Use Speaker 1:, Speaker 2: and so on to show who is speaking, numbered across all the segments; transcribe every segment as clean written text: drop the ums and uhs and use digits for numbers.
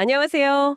Speaker 1: 안녕하세요.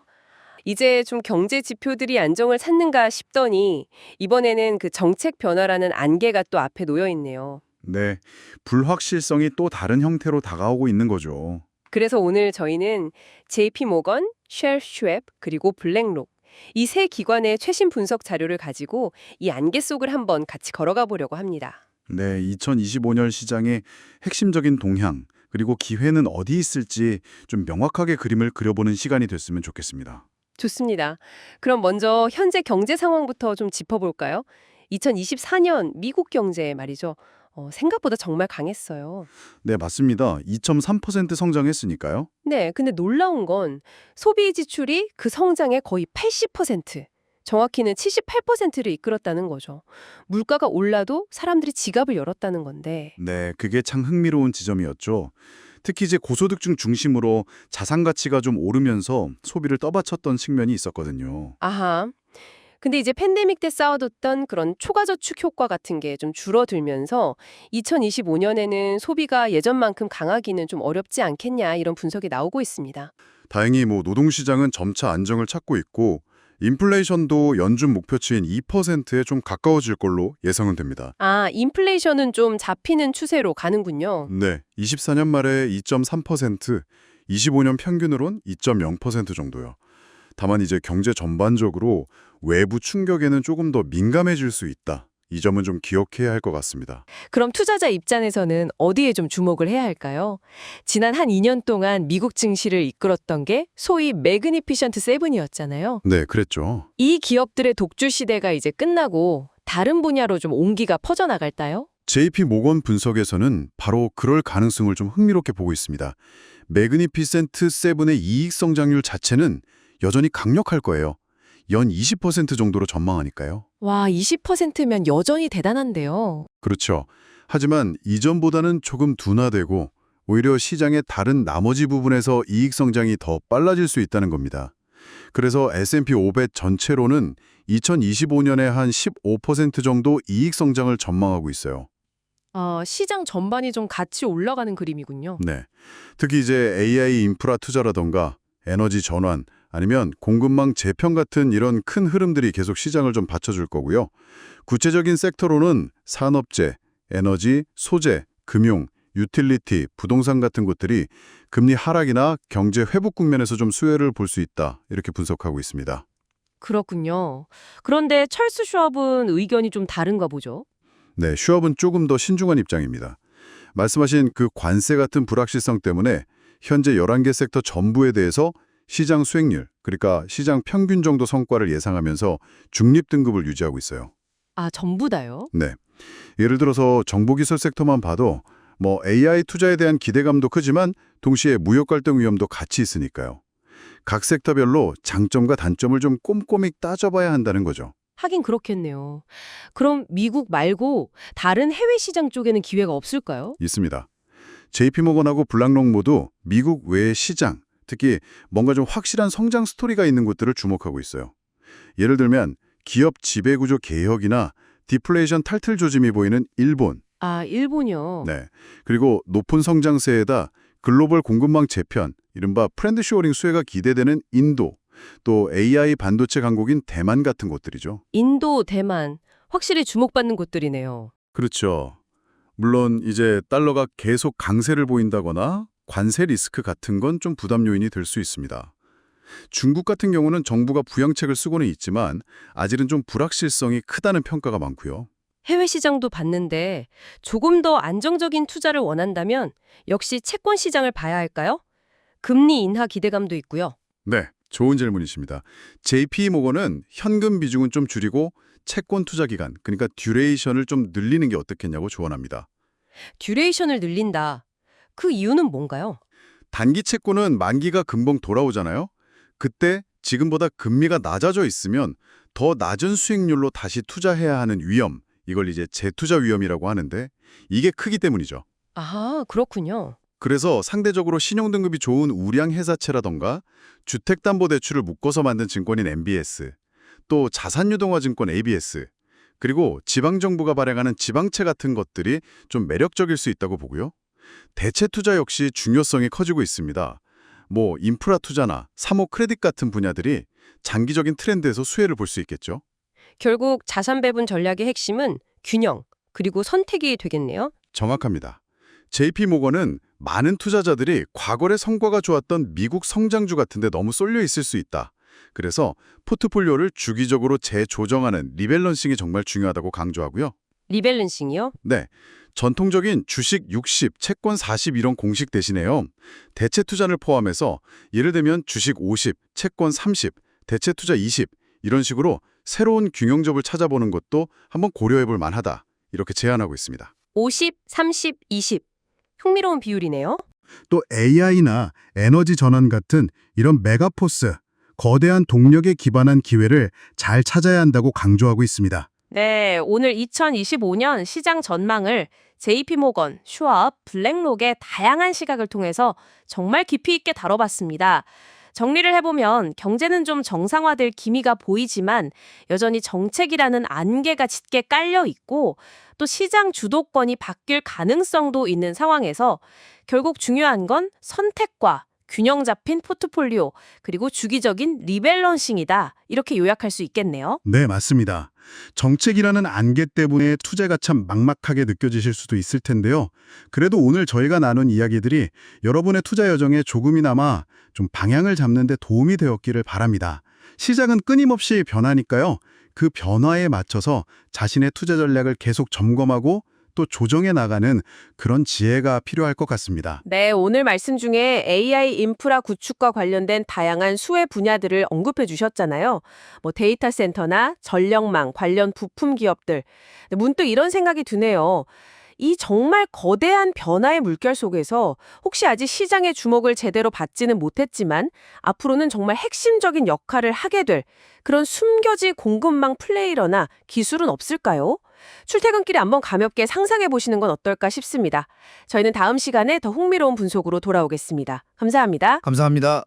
Speaker 1: 이제 좀 경제 지표들이 안정을 찾는가 싶더니 이번에는 그 정책 변화라는 안개가 또 앞에 놓여 있네요.
Speaker 2: 네, 불확실성이 또 다른 형태로 다가오고 있는 거죠.
Speaker 1: 그래서 오늘 저희는 JP 모건, 쉘 슈왑, 그리고 블랙록 이 세 기관의 최신 분석 자료를 가지고 이 안개 속을 한번 같이 걸어가 보려고 합니다.
Speaker 2: 네, 2025년 시장의 핵심적인 동향, 그리고 기회는 어디 있을지 좀 명확하게 그림을 그려보는 시간이 됐으면 좋겠습니다.
Speaker 1: 좋습니다. 그럼 먼저 현재 경제 상황부터 좀 짚어볼까요? 2024년 미국 경제 말이죠. 생각보다 정말 강했어요.
Speaker 2: 네, 맞습니다. 2.3% 성장했으니까요.
Speaker 1: 네, 근데 놀라운 건 소비 지출이 그 성장의 거의 80%, 정확히는 78%를 이끌었다는 거죠. 물가가 올라도 사람들이 지갑을 열었다는 건데.
Speaker 2: 네, 그게 참 흥미로운 지점이었죠. 특히 이제 고소득층 중심으로 자산 가치가 좀 오르면서 소비를 떠받쳤던 측면이 있었거든요.
Speaker 1: 아하. 근데 이제 팬데믹 때 쌓아뒀던 그런 초과저축 효과 같은 게 좀 줄어들면서 2025년에는 소비가 예전만큼 강하기는 좀 어렵지 않겠냐 이런 분석이 나오고 있습니다.
Speaker 2: 다행히 노동시장은 점차 안정을 찾고 있고 인플레이션도 연준 목표치인 2%에 좀 가까워질 걸로 예상은 됩니다.
Speaker 1: 아, 인플레이션은 좀 잡히는 추세로 가는군요.
Speaker 2: 네, 24년 말에 2.3%, 25년 평균으론 2.0% 정도요. 다만 이제 경제 전반적으로 외부 충격에는 조금 더 민감해질 수 있다. 이 점은 좀 기억해야 할 것 같습니다.
Speaker 1: 그럼 투자자 입장에서는 어디에 좀 주목을 해야 할까요? 지난 한 2년 동안 미국 증시를 이끌었던 게 소위 매그니피션트 세븐이었잖아요.
Speaker 2: 네, 그랬죠.
Speaker 1: 이 기업들의 독주 시대가 이제 끝나고 다른 분야로 좀 온기가 퍼져나갈까요?
Speaker 2: JP 모건 분석에서는 바로 그럴 가능성을 좀 흥미롭게 보고 있습니다. 매그니피센트 세븐의 이익 성장률 자체는 여전히 강력할 거예요. 연 20% 정도로 전망하니까요.
Speaker 1: 와, 20%면 여전히 대단한데요.
Speaker 2: 그렇죠. 하지만 이전보다는 조금 둔화되고 오히려 시장의 다른 나머지 부분에서 이익 성장이 더 빨라질 수 있다는 겁니다. 그래서 S&P 500 전체로는 2025년에 한 15% 정도 이익 성장을 전망하고 있어요.
Speaker 1: 시장 전반이 좀 같이 올라가는 그림이군요.
Speaker 2: 네. 특히 이제 AI 인프라 투자라던가 에너지 전환 아니면 공급망 재편 같은 이런 큰 흐름들이 계속 시장을 좀 받쳐줄 거고요. 구체적인 섹터로는 산업재, 에너지, 소재, 금융, 유틸리티, 부동산 같은 곳들이 금리 하락이나 경제 회복 국면에서 좀 수혜를 볼 수 있다. 이렇게 분석하고 있습니다.
Speaker 1: 그렇군요. 그런데 찰스 슈왑은 의견이 좀 다른가 보죠?
Speaker 2: 네, 슈업은 조금 더 신중한 입장입니다. 말씀하신 그 관세 같은 불확실성 때문에 현재 11개 섹터 전부에 대해서 시장 수익률, 그러니까 시장 평균 정도 성과를 예상하면서 중립 등급을 유지하고 있어요.
Speaker 1: 아, 전부 다요?
Speaker 2: 네. 예를 들어서 정보기술 섹터만 봐도 AI 투자에 대한 기대감도 크지만 동시에 무역 갈등 위험도 같이 있으니까요. 각 섹터별로 장점과 단점을 좀 꼼꼼히 따져봐야 한다는 거죠.
Speaker 1: 하긴 그렇겠네요. 그럼 미국 말고 다른 해외 시장 쪽에는 기회가 없을까요?
Speaker 2: 있습니다. JP모건하고 블락록 모두 미국 외의 시장, 특히 뭔가 좀 확실한 성장 스토리가 있는 곳들을 주목하고 있어요. 예를 들면 기업 지배구조 개혁이나 디플레이션 탈틀 조짐이 보이는 일본,
Speaker 1: 아, 일본이요.
Speaker 2: 네. 그리고 높은 성장세에다 글로벌 공급망 재편, 이른바 프렌드쇼어링 수혜가 기대되는 인도, 또 AI 반도체 강국인 대만 같은 곳들이죠.
Speaker 1: 인도, 대만. 확실히 주목받는 곳들이네요.
Speaker 2: 그렇죠. 물론 이제 달러가 계속 강세를 보인다거나 관세 리스크 같은 건 좀 부담 요인이 될 수 있습니다. 중국 같은 경우는 정부가 부양책을 쓰고는 있지만 아직은 좀 불확실성이 크다는 평가가 많고요.
Speaker 1: 해외 시장도 봤는데 조금 더 안정적인 투자를 원한다면 역시 채권 시장을 봐야 할까요? 금리 인하 기대감도 있고요.
Speaker 2: 네, 좋은 질문이십니다. JP모건은 현금 비중은 좀 줄이고 채권 투자 기간, 그러니까 듀레이션을 좀 늘리는 게 어떻겠냐고 조언합니다.
Speaker 1: 듀레이션을 늘린다. 그 이유는 뭔가요?
Speaker 2: 단기 채권은 만기가 금방 돌아오잖아요. 그때 지금보다 금리가 낮아져 있으면 더 낮은 수익률로 다시 투자해야 하는 위험, 이걸 이제 재투자 위험이라고 하는데 이게 크기 때문이죠.
Speaker 1: 아, 그렇군요.
Speaker 2: 그래서 상대적으로 신용등급이 좋은 우량 회사채라던가 주택담보대출을 묶어서 만든 증권인 MBS, 또 자산유동화증권 ABS, 그리고 지방정부가 발행하는 지방채 같은 것들이 좀 매력적일 수 있다고 보고요. 대체 투자 역시 중요성이 커지고 있습니다. 인프라 투자나 사모 크레딧 같은 분야들이 장기적인 트렌드에서 수혜를 볼 수 있겠죠.
Speaker 1: 결국 자산 배분 전략의 핵심은 균형, 그리고 선택이 되겠네요.
Speaker 2: 정확합니다. JP 모건은 많은 투자자들이 과거의 성과가 좋았던 미국 성장주 같은 데 너무 쏠려 있을 수 있다. 그래서 포트폴리오를 주기적으로 재조정하는 리밸런싱이 정말 중요하다고 강조하고요.
Speaker 1: 리밸런싱이요?
Speaker 2: 네, 전통적인 주식 60, 채권 40 이런 공식 대신에요. 대체 투자를 포함해서 예를 들면 주식 50, 채권 30, 대체 투자 20 이런 식으로 새로운 균형점을 찾아보는 것도 한번 고려해 볼 만하다. 이렇게 제안하고 있습니다.
Speaker 1: 50, 30, 20. 흥미로운 비율이네요.
Speaker 3: 또 AI나 에너지 전환 같은 이런 메가포스, 거대한 동력에 기반한 기회를 잘 찾아야 한다고 강조하고 있습니다.
Speaker 1: 네, 오늘 2025년 시장 전망을 JP모건, 슈왑, 블랙록의 다양한 시각을 통해서 정말 깊이 있게 다뤄봤습니다. 정리를 해보면 경제는 좀 정상화될 기미가 보이지만 여전히 정책이라는 안개가 짙게 깔려 있고 또 시장 주도권이 바뀔 가능성도 있는 상황에서 결국 중요한 건 선택과 균형 잡힌 포트폴리오 그리고 주기적인 리밸런싱이다. 이렇게 요약할 수 있겠네요.
Speaker 3: 네, 맞습니다. 정책이라는 안개 때문에 투자가 참 막막하게 느껴지실 수도 있을 텐데요. 그래도 오늘 저희가 나눈 이야기들이 여러분의 투자 여정에 조금이나마 좀 방향을 잡는 데 도움이 되었기를 바랍니다. 시장은 끊임없이 변하니까요. 그 변화에 맞춰서 자신의 투자 전략을 계속 점검하고 또 조정해 나가는 그런 지혜가 필요할 것 같습니다.
Speaker 1: 네, 오늘 말씀 중에 AI 인프라 구축과 관련된 다양한 수혜 분야들을 언급해 주셨잖아요. 데이터 센터나 전력망 관련 부품 기업들. 문득 이런 생각이 드네요. 이 정말 거대한 변화의 물결 속에서 혹시 아직 시장의 주목을 제대로 받지는 못했지만 앞으로는 정말 핵심적인 역할을 하게 될 그런 숨겨진 공급망 플레이어나 기술은 없을까요? 출퇴근길에 한번 가볍게 상상해 보시는 건 어떨까 싶습니다. 저희는 다음 시간에 더 흥미로운 분석으로 돌아오겠습니다. 감사합니다.
Speaker 4: 감사합니다.